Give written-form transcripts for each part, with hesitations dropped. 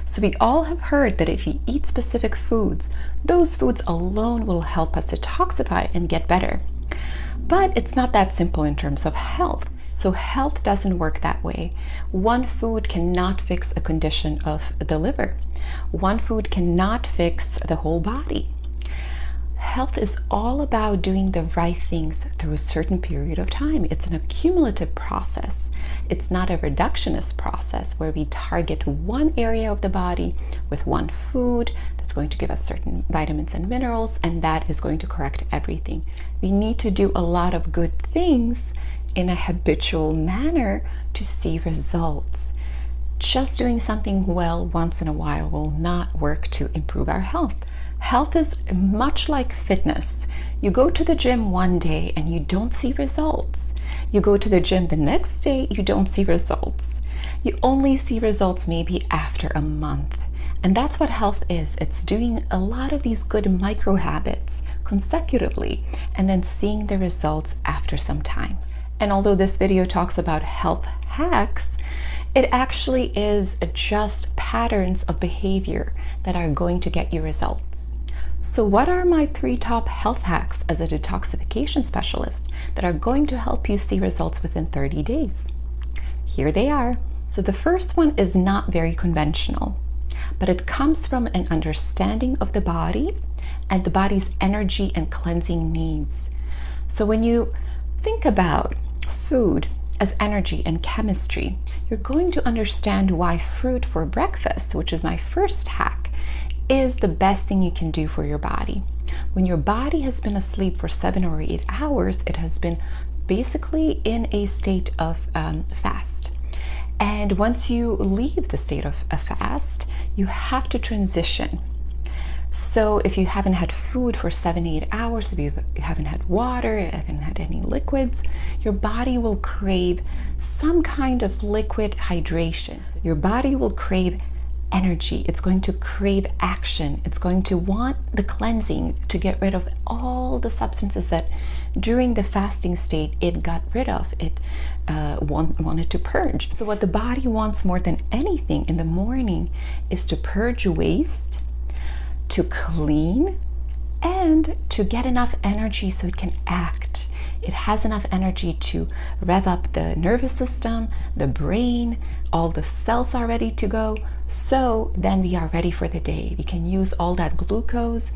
So we all have heard that if we eat specific foods, those foods alone will help us detoxify and get better. But it's not that simple in terms of health. So health doesn't work that way. One food cannot fix a condition of the liver. One food cannot fix the whole body. Health is all about doing the right things through a certain period of time. It's an accumulative process. It's not a reductionist process where we target one area of the body with one food that's going to give us certain vitamins and minerals, and that is going to correct everything. We need to do a lot of good things in a habitual manner to see results. Just doing something well once in a while will not work to improve our health. Health is much like fitness. You go to the gym one day and you don't see results. You go to the gym the next day, you don't see results. You only see results maybe after a month. And that's what health is. It's doing a lot of these good micro habits consecutively and then seeing the results after some time. And although this video talks about health hacks, it actually is just patterns of behavior that are going to get you results. So what are my 3 top health hacks as a detoxification specialist that are going to help you see results within 30 days? Here they are. So the first one is not very conventional, but it comes from an understanding of the body and the body's energy and cleansing needs. So when you think about food as energy and chemistry, you're going to understand why fruit for breakfast, which is my first hack, is the best thing you can do for your body. When your body has been asleep for 7 or 8 hours, it has been basically in a state of fast. And once you leave the state of a fast, you have to transition. So if you haven't had food for 7-8 hours, if you haven't had water, haven't had any liquids, your body will crave some kind of liquid hydration. Your body will crave energy. It's going to crave action. It's going to want the cleansing to get rid of all the substances that during the fasting state it got rid of. It wanted to purge. So what the body wants more than anything in the morning is to purge waste, to clean, and to get enough energy so it can act. It has enough energy to rev up the nervous system, the brain, all the cells are ready to go. So then we are ready for the day. We can use all that glucose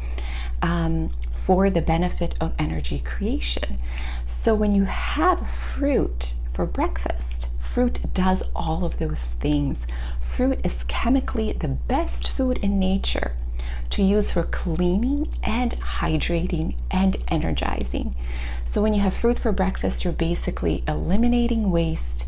for the benefit of energy creation. So when you have fruit for breakfast, fruit does all of those things. Fruit is chemically the best food in nature to use for cleaning and hydrating and energizing. So when you have fruit for breakfast, you're basically eliminating waste,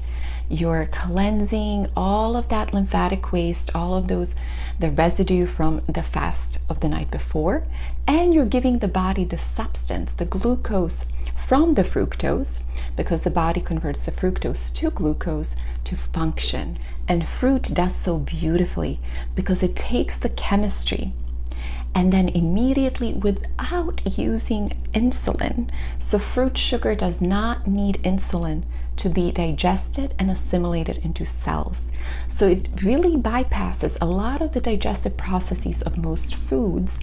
you're cleansing all of that lymphatic waste, all of the residue from the fast of the night before, and you're giving the body the substance, the glucose from the fructose, because the body converts the fructose to glucose to function. And fruit does so beautifully because it takes the chemistry and then immediately, without using insulin. So fruit sugar does not need insulin to be digested and assimilated into cells. So it really bypasses a lot of the digestive processes of most foods.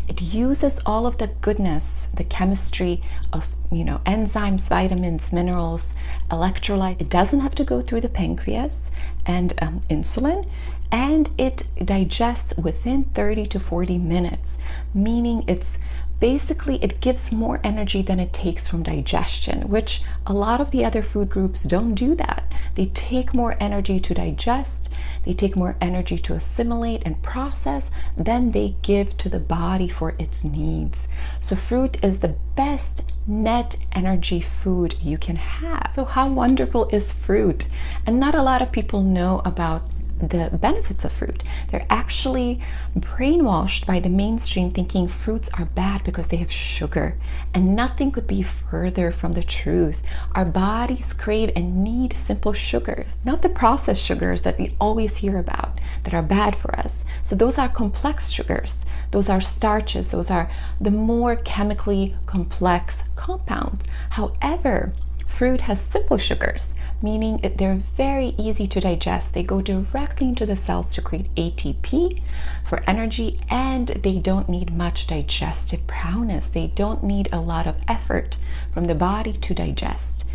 It uses all of the goodness, the chemistry of enzymes, vitamins, minerals, electrolytes. It doesn't have to go through the pancreas and insulin. And it digests within 30 to 40 minutes, meaning it gives more energy than it takes from digestion, which a lot of the other food groups don't do that. They take more energy to digest, they take more energy to assimilate and process than they give to the body for its needs. So fruit is the best net energy food you can have. So how wonderful is fruit? And not a lot of people know about the benefits of fruit. They're actually brainwashed by the mainstream thinking fruits are bad because they have sugar, and nothing could be further from the truth. Our bodies crave and need simple sugars, not the processed sugars that we always hear about that are bad for us. So those are complex sugars, those are starches, those are the more chemically complex compounds. However, Fruit has simple sugars, meaning they're very easy to digest. They go directly into the cells to create ATP for energy, and they don't need much digestive prowess. They don't need a lot of effort from the body to digest.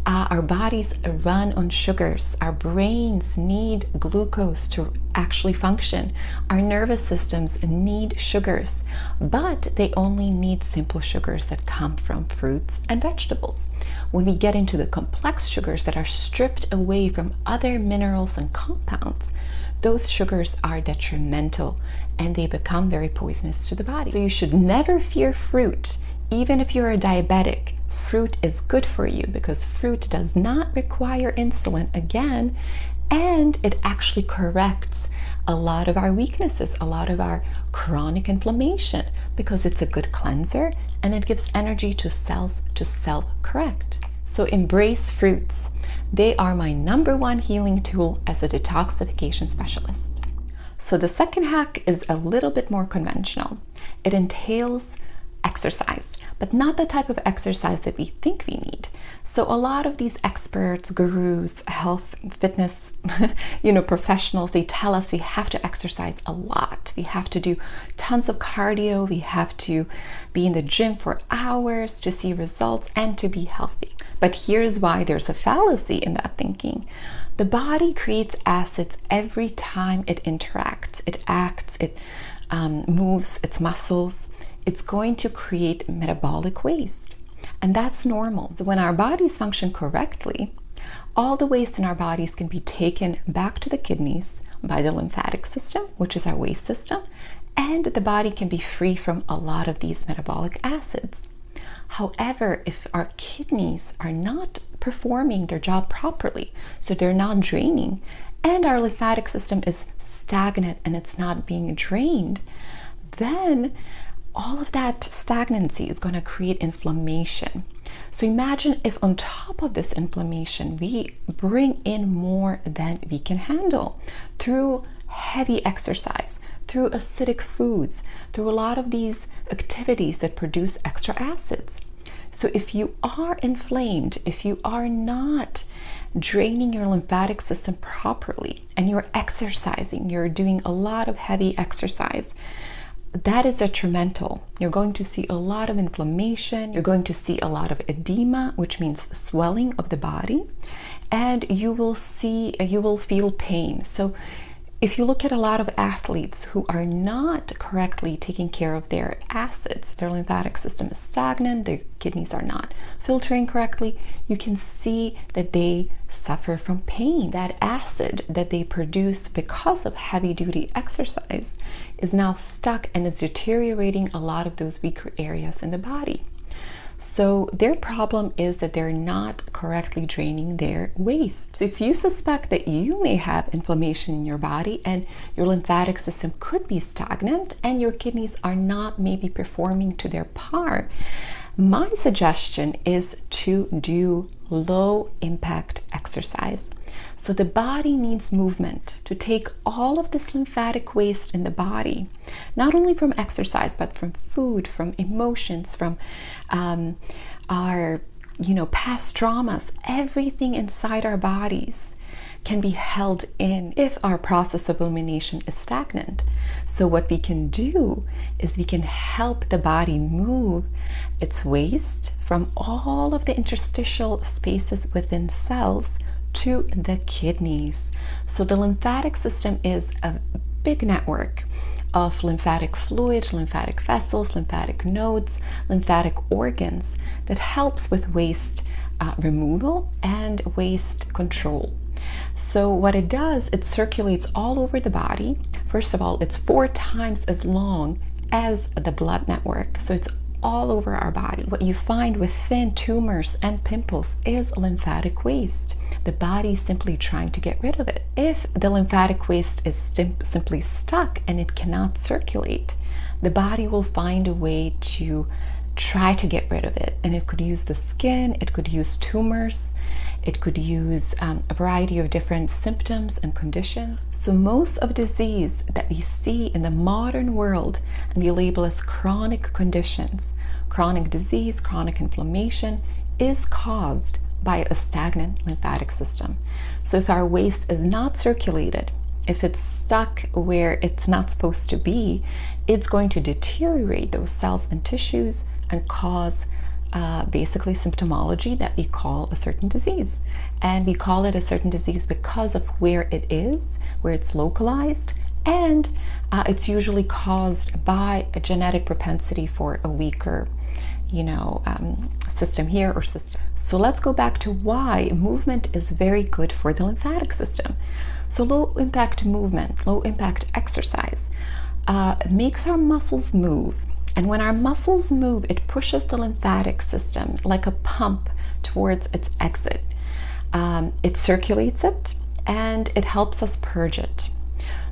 Our bodies run on sugars. Our brains need glucose to actually function. Our nervous systems need sugars, but they only need simple sugars that come from fruits and vegetables. When we get into the complex sugars that are stripped away from other minerals and compounds, those sugars are detrimental and they become very poisonous to the body. So you should never fear fruit, even if you're a diabetic. Fruit is good for you because fruit does not require insulin again, and it actually corrects a lot of our weaknesses, a lot of our chronic inflammation, because it's a good cleanser and it gives energy to cells to self-correct. So embrace fruits. They are my #1 healing tool as a detoxification specialist. So the second hack is a little bit more conventional. It entails exercise, but not the type of exercise that we think we need. So a lot of these experts, gurus, health, fitness, professionals, they tell us we have to exercise a lot. We have to do tons of cardio. We have to be in the gym for hours to see results and to be healthy. But here's why there's a fallacy in that thinking. The body creates acids every time it interacts, it acts, it moves its muscles. It's going to create metabolic waste, and that's normal. So when our bodies function correctly, all the waste in our bodies can be taken back to the kidneys by the lymphatic system, which is our waste system, and the body can be free from a lot of these metabolic acids. However, if our kidneys are not performing their job properly, so they're not draining, and our lymphatic system is stagnant and it's not being drained, then all of that stagnancy is going to create inflammation. So imagine if on top of this inflammation, we bring in more than we can handle through heavy exercise, through acidic foods, through a lot of these activities that produce extra acids. So if you are inflamed, if you are not draining your lymphatic system properly and you're exercising, you're doing a lot of heavy exercise, that is detrimental. You're going to see a lot of inflammation. You're going to see a lot of edema, which means swelling of the body, and you will feel pain. So if you look at a lot of athletes who are not correctly taking care of their acids, their lymphatic system is stagnant, their kidneys are not filtering correctly, you can see that they suffer from pain. That acid that they produce because of heavy duty exercise is now stuck and is deteriorating a lot of those weaker areas in the body. So their problem is that they're not correctly draining their waste. So if you suspect that you may have inflammation in your body and your lymphatic system could be stagnant and your kidneys are not maybe performing to their par, my suggestion is to do low impact exercise. So the body needs movement to take all of this lymphatic waste in the body, not only from exercise, but from food, from emotions, from our past traumas. Everything inside our bodies can be held in if our process of elimination is stagnant. So what we can do is we can help the body move its waste from all of the interstitial spaces within cells to the kidneys. So the lymphatic system is a big network of lymphatic fluid, lymphatic vessels, lymphatic nodes, lymphatic organs that helps with waste removal and waste control. So what it does, it circulates all over the body. First of all, it's 4 times as long as the blood network. So it's all over our body. What you find with thin tumors and pimples is lymphatic waste. The body is simply trying to get rid of it. If the lymphatic waste is simply stuck and it cannot circulate, the body will find a way to try to get rid of it. And it could use the skin, it could use tumors, it could use a variety of different symptoms and conditions. So most of disease that we see in the modern world and we label as chronic conditions, chronic disease, chronic inflammation, is caused by a stagnant lymphatic system. So if our waste is not circulated, if it's stuck where it's not supposed to be, it's going to deteriorate those cells and tissues and cause basically symptomology that we call a certain disease. And we call it a certain disease because of where it is, where it's localized, and it's usually caused by a genetic propensity for a weaker system here or system. So let's go back to why movement is very good for the lymphatic system. So low impact movement, low impact exercise makes our muscles move. And when our muscles move, it pushes the lymphatic system like a pump towards its exit. It circulates it and it helps us purge it.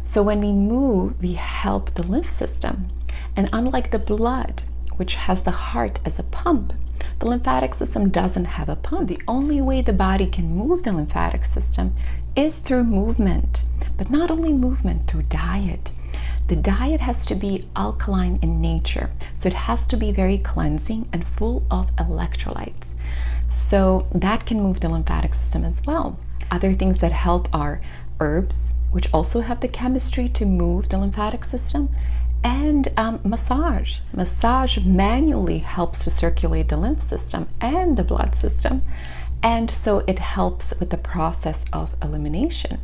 So when we move, we help the lymph system. And unlike the blood, which has the heart as a pump, the lymphatic system doesn't have a pump. So the only way the body can move the lymphatic system is through movement, but not only movement, through diet. The diet has to be alkaline in nature, so it has to be very cleansing and full of electrolytes. So that can move the lymphatic system as well. Other things that help are herbs, which also have the chemistry to move the lymphatic system, and massage. Massage manually helps to circulate the lymph system and the blood system, and so it helps with the process of elimination.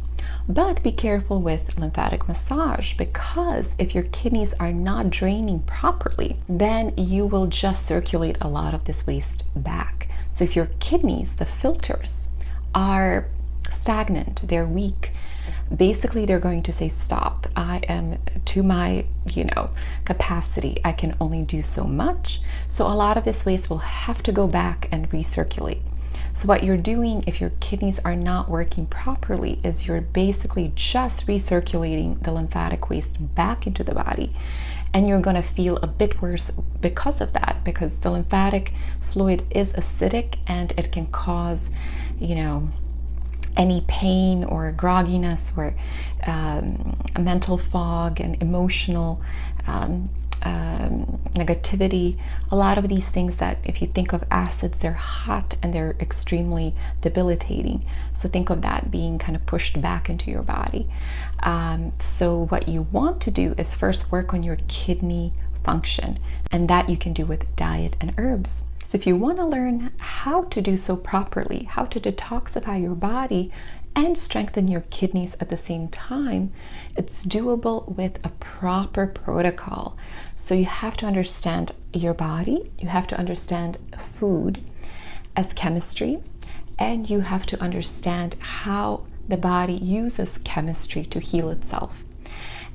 But be careful with lymphatic massage, because if your kidneys are not draining properly, then you will just circulate a lot of this waste back. So if your kidneys, the filters, are stagnant, they're weak, basically they're going to say, stop, I am to my capacity, I can only do so much. So a lot of this waste will have to go back and recirculate. So what you're doing if your kidneys are not working properly is you're basically just recirculating the lymphatic waste back into the body, and you're going to feel a bit worse because of that, because the lymphatic fluid is acidic and it can cause any pain or grogginess or mental fog and emotional negativity. A lot of these things that, if you think of acids, they're hot and they're extremely debilitating. So think of that being kind of pushed back into your body. So what you want to do is first work on your kidney function, and that you can do with diet and herbs. So if you want to learn how to do so properly, how to detoxify your body and strengthen your kidneys at the same time, it's doable with a proper protocol. So you have to understand your body, you have to understand food as chemistry, and you have to understand how the body uses chemistry to heal itself.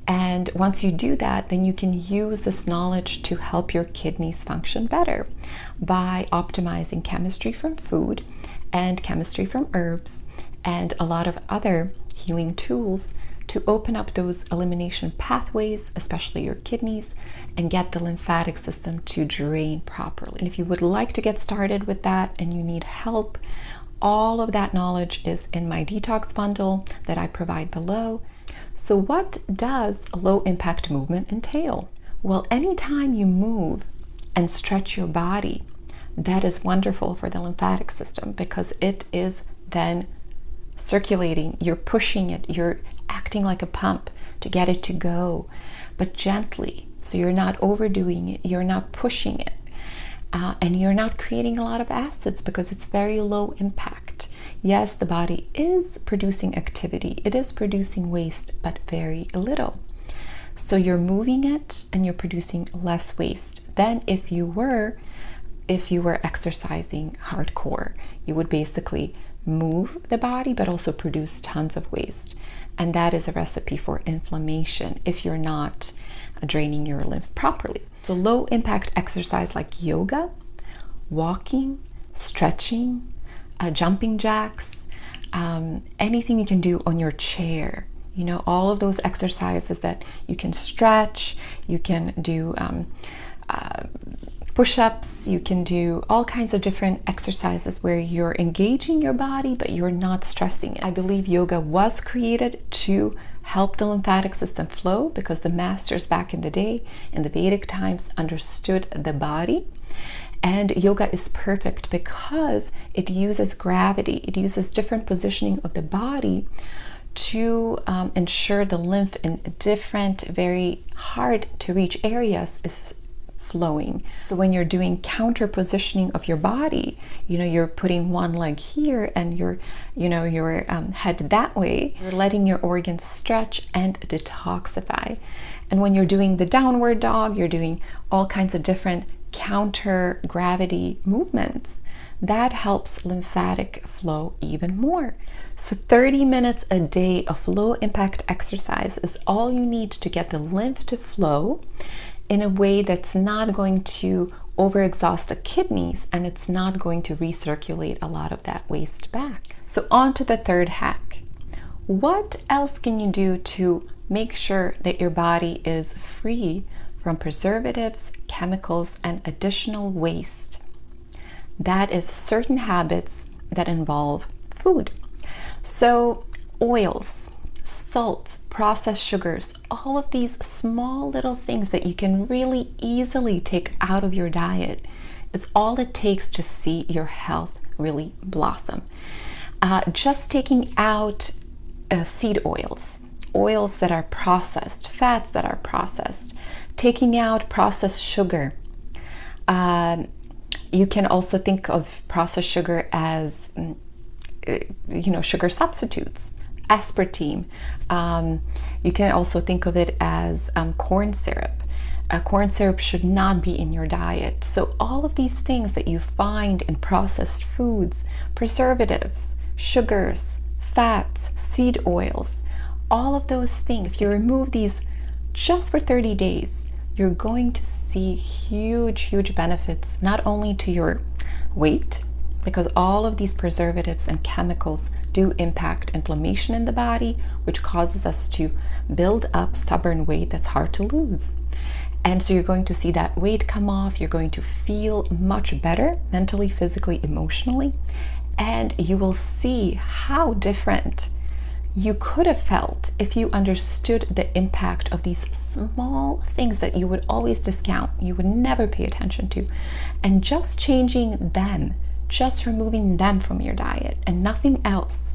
And once you do that, then you can use this knowledge to help your kidneys function better by optimizing chemistry from food and chemistry from herbs and a lot of other healing tools to open up those elimination pathways, especially your kidneys, and get the lymphatic system to drain properly. And if you would like to get started with that and you need help, all of that knowledge is in my detox bundle that I provide below. So what does low impact movement entail? Well, anytime you move and stretch your body, that is wonderful for the lymphatic system, because it is then circulating, you're pushing it, you're acting like a pump to get it to go, but gently. So you're not overdoing it, you're not pushing it, and you're not creating a lot of acids because it's very low impact. Yes, the body is producing activity, it is producing waste, but very little. So you're moving it and you're producing less waste than if you were exercising hardcore. You would basically move the body but also produce tons of waste, and that is a recipe for inflammation if you're not draining your lymph properly. So low impact exercise like yoga, walking, stretching, jumping jacks, anything you can do on your chair, all of those exercises that you can stretch, you can do push-ups, you can do all kinds of different exercises where you're engaging your body but you're not stressing it. I believe yoga was created to help the lymphatic system flow because the masters back in the day, in the Vedic times, understood the body And yoga is perfect because it uses gravity, it uses different positioning of the body to ensure the lymph in different, very hard to reach areas is flowing. So when you're doing counter positioning of your body, you're putting one leg here and your head that way, you're letting your organs stretch and detoxify. And when you're doing the downward dog, you're doing all kinds of different counter gravity movements. That helps lymphatic flow even more. So 30 minutes a day of low impact exercise is all you need to get the lymph to flow in a way that's not going to overexhaust the kidneys, and it's not going to recirculate a lot of that waste back. So on to the third hack. What else can you do to make sure that your body is free from preservatives, chemicals, and additional waste? That is certain habits that involve food. So oils, salts, processed sugars, all of these small little things that you can really easily take out of your diet is all it takes to see your health really blossom. Just taking out seed oils that are processed, fats that are processed, taking out processed sugar. You can also think of processed sugar as sugar substitutes, aspartame. You can also think of it as corn syrup. Corn syrup should not be in your diet. So all of these things that you find in processed foods, preservatives, sugars, fats, seed oils, all of those things, if you remove these just for 30 days, you're going to see huge benefits, not only to your weight, because all of these preservatives and chemicals do impact inflammation in the body, which causes us to build up stubborn weight that's hard to lose. And so you're going to see that weight come off, you're going to feel much better mentally, physically, emotionally, and you will see how different you could have felt if you understood the impact of these small things that you would always discount, you would never pay attention to, and just changing them, just removing them from your diet and nothing else.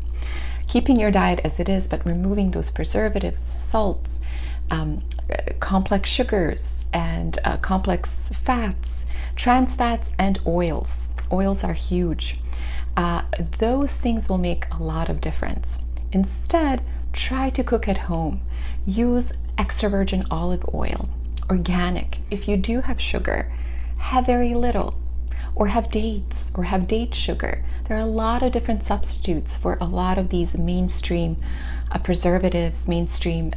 Keeping your diet as it is, but removing those preservatives, salts, complex sugars, and complex fats, trans fats, and oils. Oils are huge. Those things will make a lot of difference. Instead, try to cook at home. Use extra virgin olive oil, organic. If you do have sugar, have very little, or have dates, or have date sugar. There are a lot of different substitutes for a lot of these mainstream preservatives, mainstream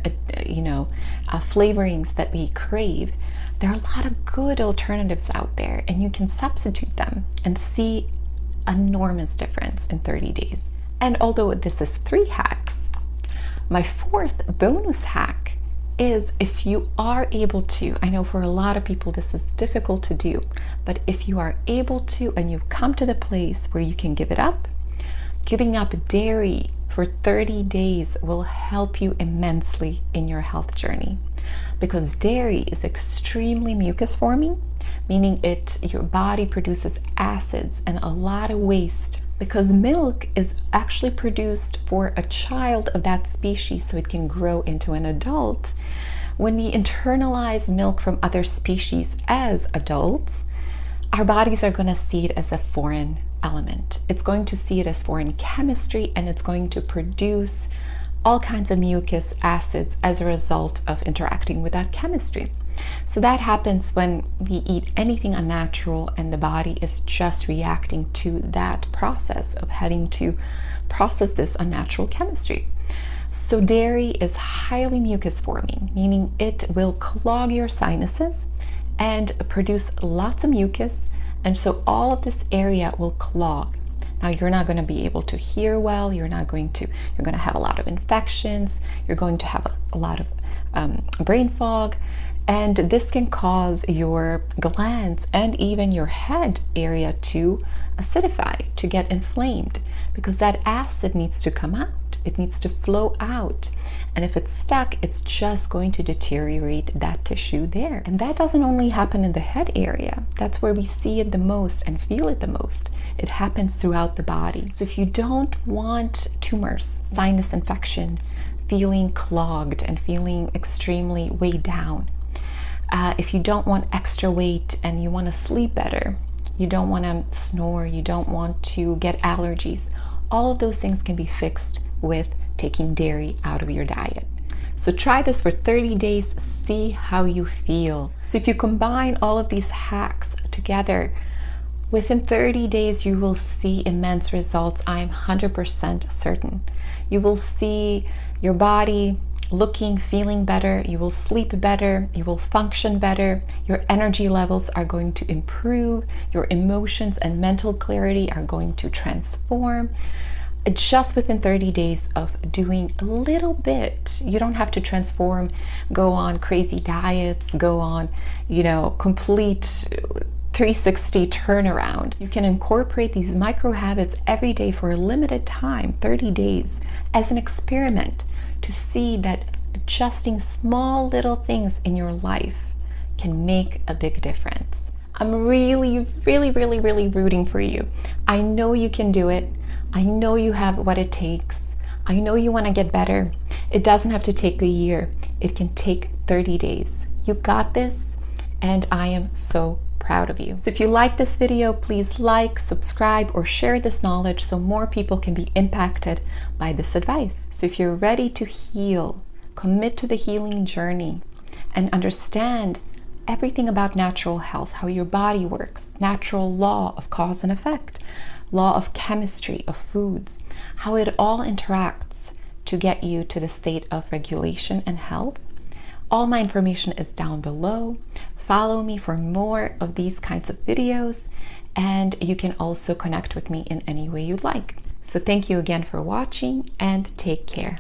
flavorings that we crave. There are a lot of good alternatives out there, and you can substitute them and see enormous difference in 30 days. And although this is 3 hacks, my 4th bonus hack is, if you are able to, I know for a lot of people this is difficult to do, but if you are able to and you've come to the place where you can give it up, giving up dairy for 30 days will help you immensely in your health journey, because dairy is extremely mucus forming, meaning your body produces acids and a lot of waste, because milk is actually produced for a child of that species so it can grow into an adult. When we internalize milk from other species as adults, our bodies are going to see it as a foreign element. It's going to see it as foreign chemistry, and it's going to produce all kinds of mucus acids as a result of interacting with that chemistry. So that happens when we eat anything unnatural and the body is just reacting to that process of having to process this unnatural chemistry. So dairy is highly mucus forming, meaning it will clog your sinuses and produce lots of mucus, and so all of this area will clog. Now you're not going to be able to hear well, you're going to have a lot of infections, you're going to have a lot of brain fog, and this can cause your glands and even your head area to acidify, to get inflamed, because that acid needs to come out. It needs to flow out. And if it's stuck, it's just going to deteriorate that tissue there. And that doesn't only happen in the head area. That's where we see it the most and feel it the most. It happens throughout the body. So if you don't want tumors, sinus infections, feeling clogged and feeling extremely weighed down, if you don't want extra weight and you want to sleep better, you don't want to snore, you don't want to get allergies, all of those things can be fixed with taking dairy out of your diet. So try this for 30 days, see how you feel. So if you combine all of these hacks together, within 30 days you will see immense results. I am 100% certain. You will see your body looking, feeling better, you will sleep better, you will function better, your energy levels are going to improve, your emotions and mental clarity are going to transform. Just within 30 days of doing a little bit. You don't have to transform, go on crazy diets, go on, complete 360 turnaround. You can incorporate these micro habits every day for a limited time, 30 days, as an experiment to see that adjusting small little things in your life can make a big difference. I'm really rooting for you. I know you can do it. I know you have what it takes. I know you want to get better. It doesn't have to take a year. It can take 30 days. You got this, and I am so proud of you. So if you like this video, please like, subscribe, or share this knowledge so more people can be impacted by this advice. So if you're ready to heal, commit to the healing journey, and understand everything about natural health, how your body works, natural law of cause and effect, law of chemistry of foods, how it all interacts to get you to the state of regulation and health. All my information is down below. Follow me for more of these kinds of videos, and you can also connect with me in any way you'd like. So thank you again for watching, and take care.